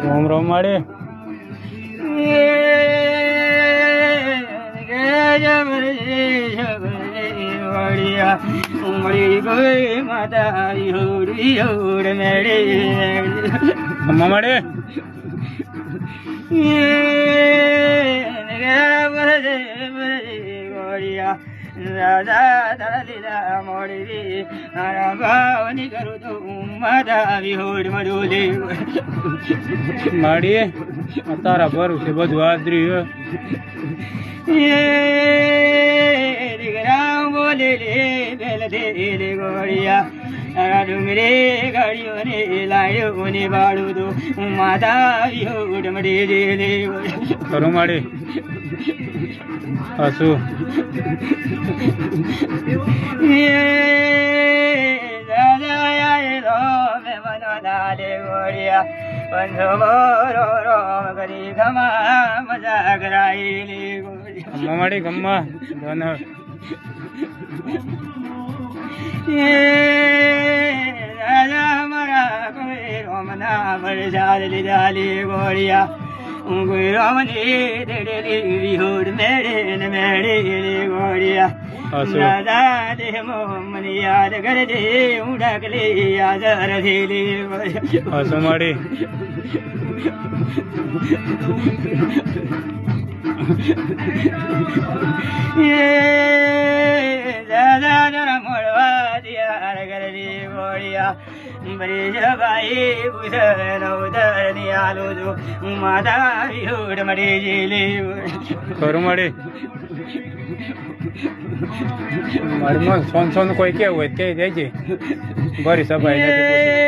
રોમ રોમ માડે ઉમળી ગઈ માતા યોડ મેળે અમ્મા માડે ગોળિયા રાજા દાદા મોડી મારા ભાવની કરું તો માતા વિહોડ મડોલે માડીએ તારા ભરું છે બધું આદરી દીકરા બોલે લે બેલ દે લે ગોળિયા ડુંગરે ગાડીઓને લાયો ને બાળું તો માતા વિહોડ મડે લે ખરું માડી હસું મજા કરાયેલી અમ્મા માડી ગમ્મા ધન રાજા મારા કોઈ રોમના વરસાદ લીધા લે ગોળિયા કોઈ રોમની દેડેલી વિહોડ મેળે ને મેળે લે ગોળિયા રાજા દેહ મોમની યાદ કરજે હું ડાકલી યાદ રથેલી હસું માડી દાદા જરા મળવા દિયાર કરજે ગોળિયા ભાઈ પૂછ ઉદર ની આલો છું માતા વિહોડ મળી જેલી ખરું માડી મારી સોન સોન કોઈ કેવું હોય તે જાય છે ભરી સભાઈ નથી